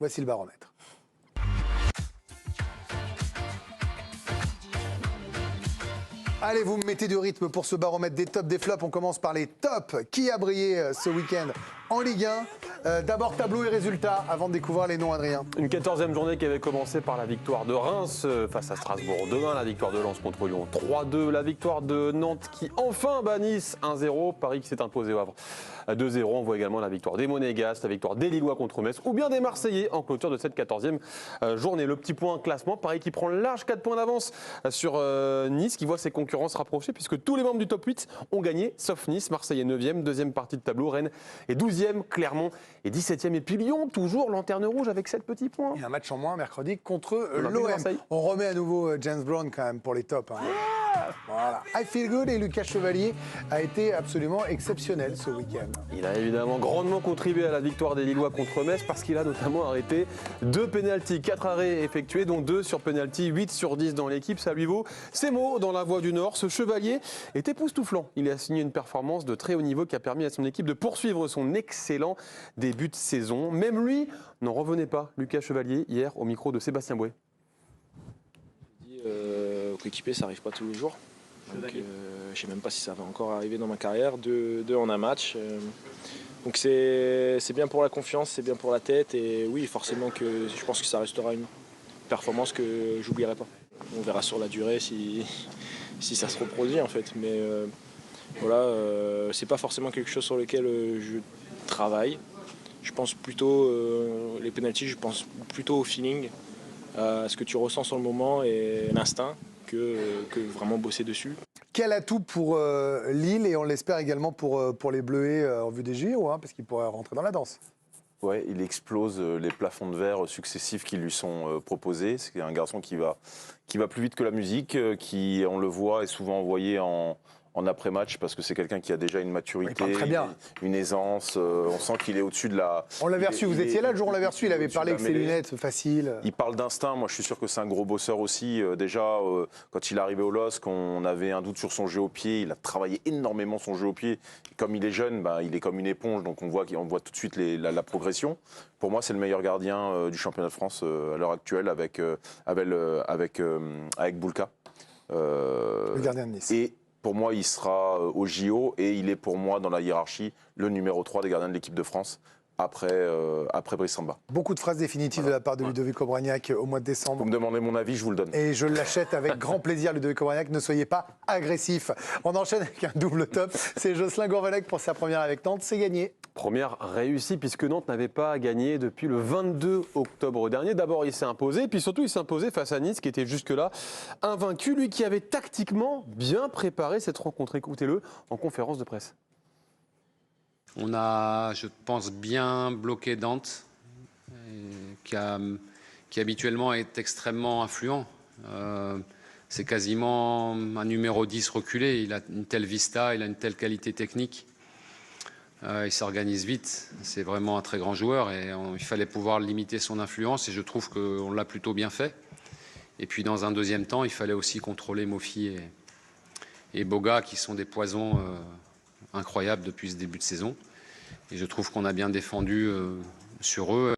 Voici le baromètre. Allez, vous me mettez du rythme pour ce baromètre des tops, des flops. On commence par les tops. Qui a brillé ce week-end en Ligue 1? D'abord, tableau et résultats, avant de découvrir les noms, Adrien. Une 14e journée qui avait commencé par la victoire de Reims face à Strasbourg 2-1, la victoire de Lens contre Lyon 3-2, la victoire de Nantes qui enfin bat Nice 1-0, Paris qui s'est imposé au Havre 2-0. On voit également la victoire des Monégasques, la victoire des Lillois contre Metz ou bien des Marseillais en clôture de cette 14e journée. Le petit point classement, Paris qui prend large 4 points d'avance sur Nice qui voit ses concurrents se rapprocher puisque tous les membres du top 8 ont gagné sauf Nice. Marseille est 9e, deuxième partie de tableau, Rennes est 12e, Clermont est 17e et puis Lyon toujours lanterne rouge avec 7 petits points. Et un match en moins mercredi contre l'OM. On remet à nouveau James Brown quand même pour les tops. Hein. Voilà. I feel good et Lucas Chevalier a été absolument exceptionnel ce week-end. Il a évidemment grandement contribué à la victoire des Lillois contre Metz parce qu'il a notamment arrêté 2 pénaltys, 4 arrêts effectués dont 2 sur pénalty, 8 sur 10 dans l'équipe. Ça lui vaut ses mots dans la Voix du Nord. Ce Chevalier est époustouflant. Il a signé une performance de très haut niveau qui a permis à son équipe de poursuivre son excellent début de saison. Même lui n'en revenait pas, Lucas Chevalier, hier au micro de Sébastien Boué. Coéquipier, ça n'arrive pas tous les jours. Donc, je ne sais même pas si ça va encore arriver dans ma carrière, deux en un match. Donc c'est bien pour la confiance, c'est bien pour la tête. Et oui, forcément, que je pense que ça restera une performance que j'oublierai pas. On verra sur la durée si ça se reproduit en fait. Mais voilà, c'est pas forcément quelque chose sur lequel je travaille. Je pense plutôt, les pénaltys, je pense plutôt au feeling, à ce que tu ressens sur le moment et l'instinct. Que vraiment bosser dessus. Quel atout pour Lille et on l'espère également pour les Bleuets en vue des JO, hein, parce qu'il pourrait rentrer dans la danse. Ouais, il explose les plafonds de verre successifs qui lui sont proposés. C'est un garçon qui va plus vite que la musique, qui, on le voit, est souvent envoyé en après-match parce que c'est quelqu'un qui a déjà une maturité, une aisance. On sent qu'il est au-dessus de la... On l'avait reçu, vous étiez là le jour où on l'avait reçu, il avait parlé avec ses lunettes faciles. Il parle d'instinct, moi je suis sûr que c'est un gros bosseur aussi. Déjà, quand il est arrivé au LOSC, on avait un doute sur son jeu au pied. Il a travaillé énormément son jeu au pied. Et comme il est jeune, il est comme une éponge, donc on voit tout de suite la progression. Pour moi, c'est le meilleur gardien du championnat de France à l'heure actuelle avec Boulka. Le gardien de Nice. Et pour moi, il sera au JO et il est pour moi dans la hiérarchie le numéro 3 des gardiens de l'équipe de France après Brice Samba. Beaucoup de phrases définitives de la part de Ludovic Obraniak au mois de décembre. Vous me demandez mon avis, je vous le donne. Et je l'achète avec grand plaisir, Ludovic Obraniak. Ne soyez pas agressif. On enchaîne avec un double top. C'est Jocelyn Gourvenec pour sa première avec Nantes. C'est gagné. Première réussie puisque Nantes n'avait pas gagné depuis le 22 octobre dernier. D'abord, il s'est imposé, puis surtout, il s'est imposé face à Nice qui était jusque-là invaincu. Lui qui avait tactiquement bien préparé cette rencontre. Écoutez-le en conférence de presse. On a, je pense, bien bloqué Nantes, qui habituellement est extrêmement influent. C'est quasiment un numéro 10 reculé. Il a une telle vista, il a une telle qualité technique. Il s'organise vite. C'est vraiment un très grand joueur et il fallait pouvoir limiter son influence et je trouve qu'on l'a plutôt bien fait. Et puis dans un deuxième temps, il fallait aussi contrôler Mofi et Boga qui sont des poisons incroyables depuis ce début de saison. Et je trouve qu'on a bien défendu sur eux.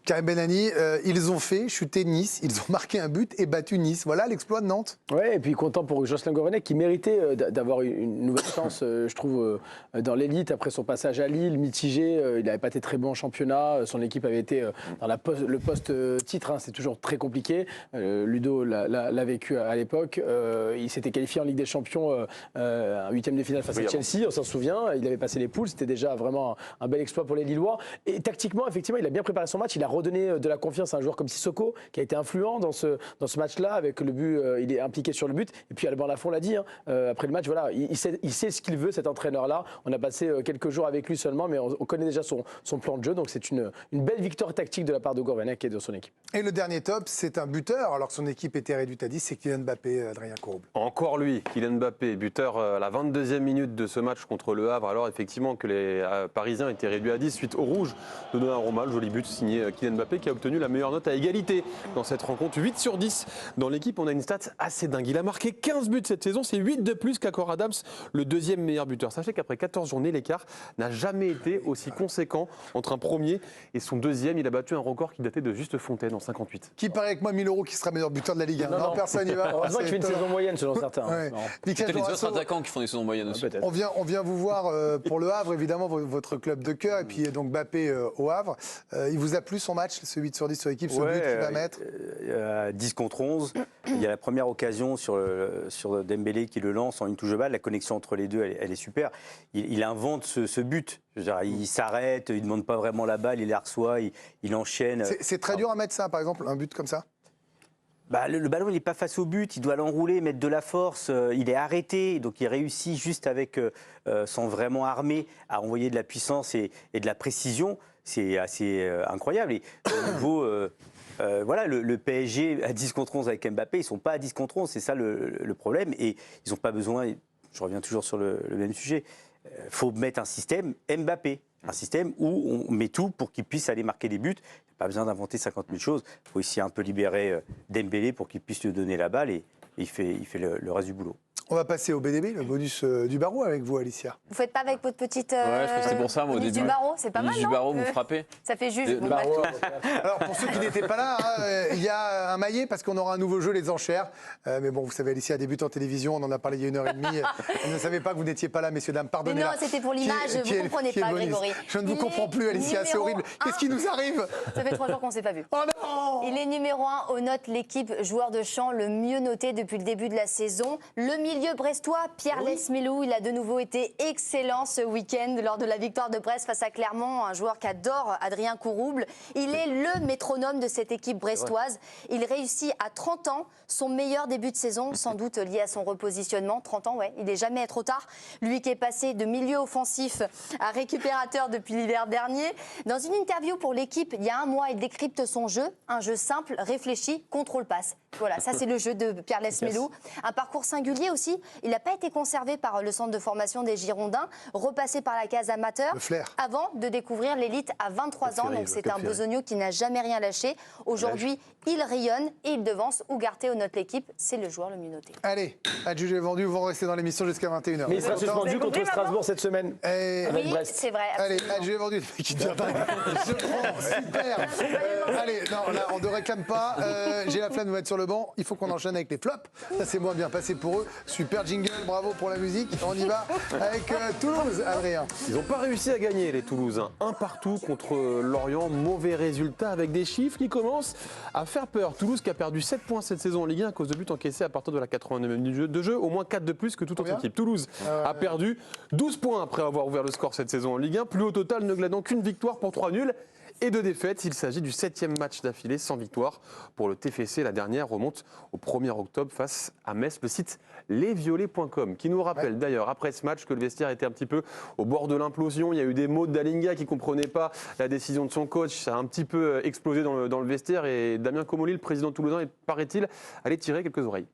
Karim Benani, ils ont fait chuter Nice, ils ont marqué un but et battu Nice. Voilà l'exploit de Nantes. Ouais, et puis content pour Jocelyn Gourvenec qui méritait d'avoir une nouvelle chance, je trouve, dans l'élite après son passage à Lille, mitigé. Il n'avait pas été très bon en championnat. Son équipe avait été dans le poste-titre. Hein, c'est toujours très compliqué. Ludo l'a vécu à l'époque. Il s'était qualifié en Ligue des Champions, un huitième de finale face à Chelsea, on s'en souvient. Il avait passé les poules. C'était déjà vraiment un bel exploit pour les Lillois. Et tactiquement, effectivement, il a bien préparé son match. Il a redonné de la confiance à un joueur comme Sissoko, qui a été influent dans ce match-là, avec le but, il est impliqué sur le but. Et puis Alban Lafont l'a dit, hein, après le match, voilà, il sait ce qu'il veut, cet entraîneur-là. On a passé quelques jours avec lui seulement, mais on connaît déjà son plan de jeu. Donc c'est une belle victoire tactique de la part de Gourvenec et de son équipe. Et le dernier top, c'est un buteur, alors que son équipe était réduite à 10, c'est Kylian Mbappé, Adrien Courbe. Encore lui, Kylian Mbappé, buteur à la 22e minute de ce match contre le Havre, alors effectivement que les Parisiens étaient réduits à 10 suite au rouge de Donnarumma, le joli but signé Kylian Kylian Mbappé qui a obtenu la meilleure note à égalité dans cette rencontre. 8 sur 10 dans l'équipe. On a une stat assez dingue. Il a marqué 15 buts cette saison. C'est 8 de plus qu'Akor Adams, le deuxième meilleur buteur. Sachez qu'après 14 journées, l'écart n'a jamais été aussi conséquent entre un premier et son deuxième. Il a battu un record qui datait de Juste Fontaine en 58. Qui paraît avec moi 1000 € qui sera meilleur buteur de la Ligue 1? Non, personne n'y va. Heureusement qu'il fait une C'est saison moyenne selon certains. Ouais. Non. Mickaël Peut-être les autres Jorasso, attaquants qui font des saisons moyennes aussi. Peut-être. on vient vous voir pour le Havre, évidemment, votre club de cœur, et puis donc Mbappé au Havre. Il vous a plu son match, ce 8 sur 10 sur l'équipe, ce but qu'il va mettre? 10 contre 11. Il y a la première occasion sur Dembélé qui le lance en une touche de balle. La connexion entre les deux, elle est super. Il invente ce but. Je veux dire, il s'arrête, il ne demande pas vraiment la balle, il la reçoit, il enchaîne. C'est très dur à mettre ça, par exemple, un but comme ça? Bah, le ballon, il n'est pas face au but, il doit l'enrouler, mettre de la force, il est arrêté, donc il réussit juste avec, sans vraiment armer, à envoyer de la puissance et de la précision. C'est assez incroyable. Et au niveau, voilà, le PSG à 10 contre 11 avec Mbappé, ils ne sont pas à 10 contre 11, c'est ça le problème. Et ils n'ont pas besoin, je reviens toujours sur le même sujet, il faut mettre un système Mbappé. Un système où on met tout pour qu'il puisse aller marquer des buts. Il n'y a pas besoin d'inventer 50 000 choses. Il faut aussi un peu libérer Dembélé pour qu'il puisse lui donner la balle et il fait le reste du boulot. On va passer au BDB, le bonus du barreau avec vous, Alicia. Vous faites pas avec votre petite. Ouais, je crois que c'était pour ça, moi, au bonus début. du barreau, c'est pas mal. Du non barreau, vous frappez. Ça fait juge. Bon, Barreau, Alors, pour ceux qui n'étaient pas là, il y a un maillet parce qu'on aura un nouveau jeu, les enchères. Mais bon, vous savez, Alicia débute en télévision, on en a parlé il y a 1h30. Elle ne savait pas que vous n'étiez pas là, messieurs, dames, Mais pardonnez-la. non, c'était pour l'image, Qui est- vous comprenez qui est pas, bonus. Grégory. Je ne vous Il comprends est plus, Alicia, c'est numéro horrible. Qu'est-ce qui nous arrive? Ça fait 3 jours qu'on ne s'est pas vu. Oh non! Il est numéro 1 aux notes, l'équipe joueur de champ le mieux noté depuis le début de la saison. Le milieu brestois, Pierre Lesmelou, il a de nouveau été excellent ce week-end lors de la victoire de Brest face à Clermont, un joueur qu'adore Adrien Courouble. Il est le métronome de cette équipe brestoise. Il réussit à 30 ans son meilleur début de saison, sans doute lié à son repositionnement. 30 ans, ouais, il n'est jamais trop tard. Lui qui est passé de milieu offensif à récupérateur depuis l'hiver dernier. Dans une interview pour l'équipe, il y a un mois, il décrypte son jeu, un jeu simple, réfléchi, contrôle-passe. Voilà, ça c'est le jeu de Pierre Lesmelou. Un parcours singulier aussi. Il n'a pas été conservé par le centre de formation des Girondins, repassé par la case amateur, Le flair. avant de découvrir l'élite à 23 ans. Donc c'est un besogneux qui n'a jamais rien lâché. Aujourd'hui, il rayonne et il devance Ougarté aux notes l'équipe. C'est le joueur le mieux noté. Allez, adjugé vendu, vous restez dans l'émission jusqu'à 21h. Mais il sera suspendu contre compris Strasbourg cette semaine. Avec Oui, Brest. c'est vrai. Allez, absolument. adjugé vendu, le mec qui devient dingue. Je prends, super. Allez, non, là, on ne réclame pas. J'ai la flemme de me mettre sur le banc. Il faut qu'on enchaîne avec les flops. Ça, c'est moins bien passé pour eux. Super jingle, bravo pour la musique. On y va avec Toulouse, Adrien. Ils n'ont pas réussi à gagner, les Toulousains. Un partout contre Lorient. Mauvais résultat avec des chiffres qui commencent à faire peur. Toulouse qui a perdu 7 points cette saison en Ligue 1 à cause de buts encaissés à partir de la 89e minute de jeu. Au moins 4 de plus que toute autre Combien équipe. Toulouse a perdu 12 points après avoir ouvert le score cette saison en Ligue 1. Plus au total, ne glanant qu'une victoire pour 3 nuls et 2 défaites. Il s'agit du 7e match d'affilée sans victoire pour le TFC. La dernière remonte au 1er octobre face à Metz. Le site lesviolets.com qui nous rappelle d'ailleurs après ce match que le vestiaire était un petit peu au bord de l'implosion. Il y a eu des mots d'Alinga qui ne comprenait pas la décision de son coach. Ça a un petit peu explosé dans le vestiaire et Damien Comolli, le président toulousain, est, paraît-il, allé tirer quelques oreilles.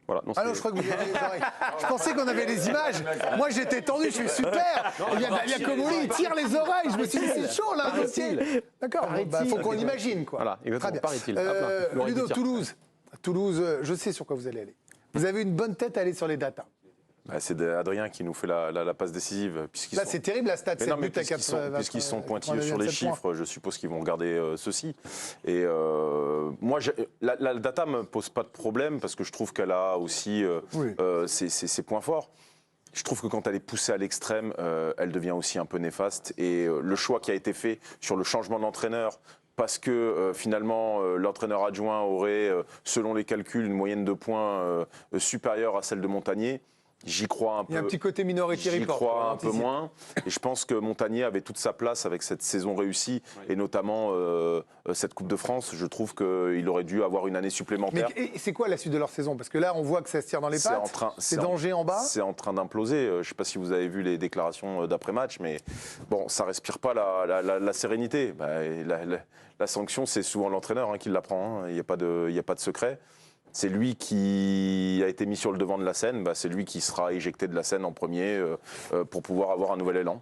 Voilà, non, Ah non, je crois que vous avez les oreilles. Je pensais qu'on avait les images. Moi, j'étais tendu, je suis super. Il y a Damien Comolli, il tire les oreilles. Je me suis dit, c'est chaud là, un dossier. D'accord, il faut qu'on imagine quoi. Voilà, exactement, Très bien. paraît-il. Hop là, l'oreille Ludo, du tir. Toulouse, je sais sur quoi vous allez aller. Vous avez une bonne tête à aller sur les datas. Bah, c'est Adrien qui nous fait la passe décisive. Là, c'est terrible la stat, Mais c'est non, le mais but à puisqu'ils sont pointilleux sur 97 les points. chiffres, je suppose qu'ils vont regarder ceci. Et moi, la data ne me pose pas de problème parce que je trouve qu'elle a aussi ses points forts. Je trouve que quand elle est poussée à l'extrême, elle devient aussi un peu néfaste. Et le choix qui a été fait sur le changement d'entraîneur, parce que finalement l'entraîneur adjoint aurait, selon les calculs, une moyenne de points supérieure à celle de Montagnier. J'y crois un peu. Il y a un petit côté Minority J'y Report. crois un peu moins. Et je pense que Montagnier avait toute sa place avec cette saison réussie et notamment cette Coupe de France. Je trouve qu'il aurait dû avoir une année Mais supplémentaire. et c'est quoi la suite de leur saison? Parce que là, on voit que ça se tire dans les pattes. C'est danger en bas. C'est en train d'imploser. Je ne sais pas si vous avez vu les déclarations d'après-match, mais bon, ça ne respire pas la sérénité. Bah, la sanction, c'est souvent l'entraîneur qui la prend. Il n'y a pas de secret. C'est lui qui a été mis sur le devant de la scène, c'est lui qui sera éjecté de la scène en premier pour pouvoir avoir un nouvel élan.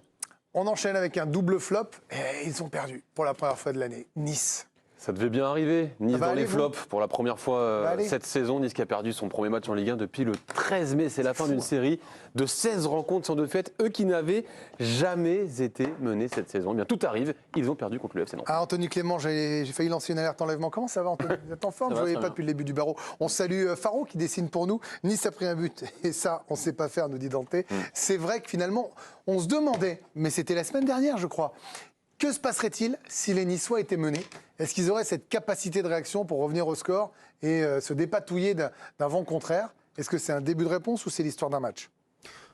On enchaîne avec un double flop et ils ont perdu pour la première fois de l'année. Nice. Ça devait bien arriver. Nice dans les flops pour la première fois cette saison. Nice qui a perdu son premier match en Ligue 1 depuis le 13 mai. C'est la fin d'une série de 16 rencontres sans défaite. Eux qui n'avaient jamais été menés cette saison. Eh bien, tout arrive. Ils ont perdu contre le FC Nantes. Ah, Anthony Clément, j'ai failli lancer une alerte enlèvement. Comment ça va, Anthony? Vous êtes en forme? Je ne voyais pas depuis le début du barreau. On salue Faro qui dessine pour nous. Nice a pris un but. Et ça, on ne sait pas faire, nous dit Dante. C'est vrai que finalement, on se demandait, mais c'était la semaine dernière, je crois. Que se passerait-il si les Niçois étaient menés? Est-ce qu'ils auraient cette capacité de réaction pour revenir au score et se dépatouiller d'un vent contraire? Est-ce que c'est un début de réponse ou c'est l'histoire d'un match?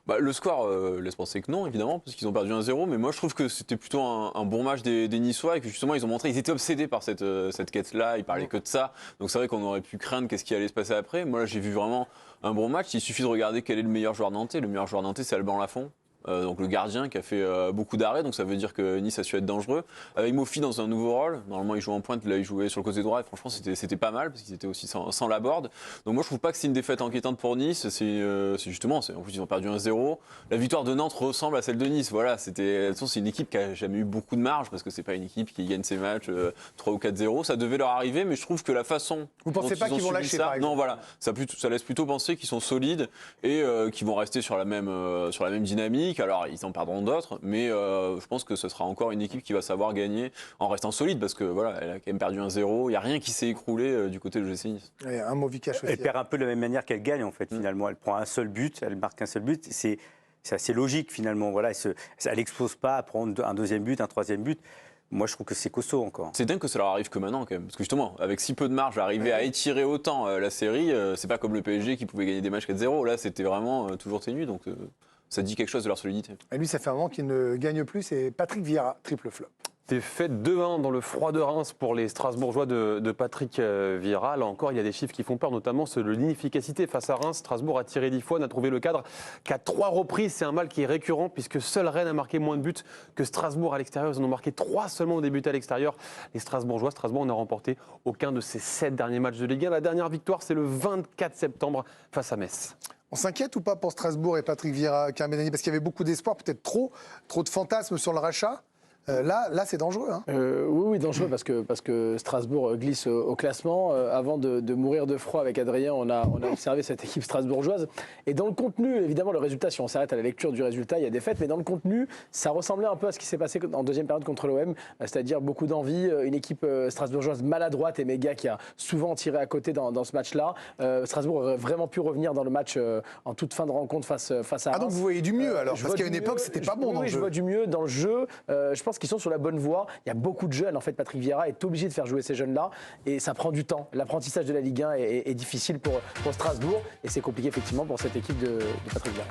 Le score laisse penser que non, évidemment, parce qu'ils ont perdu 1-0. Mais moi, je trouve que c'était plutôt un bon match des Niçois et que justement, ils ont montré, ils étaient obsédés par cette quête-là. Ils parlaient que de ça. Donc c'est vrai qu'on aurait pu craindre qu'est-ce qui allait se passer après. Moi, là, j'ai vu vraiment un bon match. Il suffit de regarder quel est le meilleur joueur nantais. Le meilleur joueur nantais, c'est Alban Lafont. Donc le gardien qui a fait beaucoup d'arrêts, donc ça veut dire que Nice a su être dangereux. Avec Mofi dans un nouveau rôle, normalement il jouait en pointe, là il jouait sur le côté droit et franchement c'était pas mal parce qu'ils étaient aussi sans Laborde. Donc moi je trouve pas que c'est une défaite inquiétante pour Nice, c'est justement, en plus ils ont perdu 1-0. La victoire de Nantes ressemble à celle de Nice, voilà, c'est une équipe qui a jamais eu beaucoup de marge parce que c'est pas une équipe qui gagne ses matchs 3 ou 4-0, ça devait leur arriver, mais je trouve que la façon... Vous pensez pas qu'ils vont lâcher par exemple? Non voilà, ça laisse plutôt penser qu'ils sont solides et qu'ils vont rester sur la même dynamique. Alors, ils en perdront d'autres, mais je pense que ce sera encore une équipe qui va savoir gagner en restant solide, parce que voilà, elle a quand même perdu 1-0. Il n'y a rien qui s'est écroulé du côté de l'OGC Nice. Et un mot Vikash aussi. Elle perd un peu de la même manière qu'elle gagne, en fait, finalement. Elle prend un seul but, elle marque un seul but. C'est assez logique, finalement. Voilà, elle n'expose pas à prendre un deuxième but, un troisième but. Moi, je trouve que c'est costaud encore. C'est dingue que ça leur arrive que maintenant, quand même. Parce que justement, avec si peu de marge, arriver à étirer autant la série, c'est pas comme le PSG qui pouvait gagner des matchs 4-0. Là, c'était vraiment toujours ténu. Donc, ça dit quelque chose de leur solidité. Et lui, ça fait un moment qu'il ne gagne plus. C'est Patrick Vieira, triple flop. Défaite 2-1 dans le froid de Reims pour les Strasbourgeois de Patrick Vieira. Là encore, il y a des chiffres qui font peur, notamment ceux de l'inefficacité face à Reims. Strasbourg a tiré 10 fois, n'a trouvé le cadre qu'à 3 reprises. C'est un mal qui est récurrent puisque seul Rennes a marqué moins de buts que Strasbourg à l'extérieur. Ils en ont marqué 3 seulement au début à l'extérieur. Les Strasbourgeois, Strasbourg n'a remporté aucun de ses 7 derniers matchs de Ligue 1. La dernière victoire, c'est le 24 septembre face à Metz. On s'inquiète ou pas pour Strasbourg et Patrick Vieira, Karim Benani, parce qu'il y avait beaucoup d'espoir, peut-être trop de fantasmes sur le rachat. Là, c'est dangereux. Hein. Oui, dangereux parce que Strasbourg glisse au classement. Avant de mourir de froid avec Adrien, on a observé cette équipe strasbourgeoise. Et dans le contenu, évidemment, le résultat, si on s'arrête à la lecture du résultat, il y a des défaite. Mais dans le contenu, ça ressemblait un peu à ce qui s'est passé en deuxième période contre l'OM. C'est-à-dire beaucoup d'envie, une équipe strasbourgeoise maladroite et méga qui a souvent tiré à côté dans ce match-là. Strasbourg aurait vraiment pu revenir dans le match en toute fin de rencontre face à Reims. Ah donc vous voyez du mieux alors, parce qu'à une époque, c'était pas bon dans le jeu. Oui, je vois du mieux dans le jeu. Je pense qu'ils sont sur la bonne voie. Il y a beaucoup de jeunes. En fait, Patrick Vieira est obligé de faire jouer ces jeunes-là et ça prend du temps. L'apprentissage de la Ligue 1 est difficile pour Strasbourg et c'est compliqué effectivement pour cette équipe de Patrick Vieira.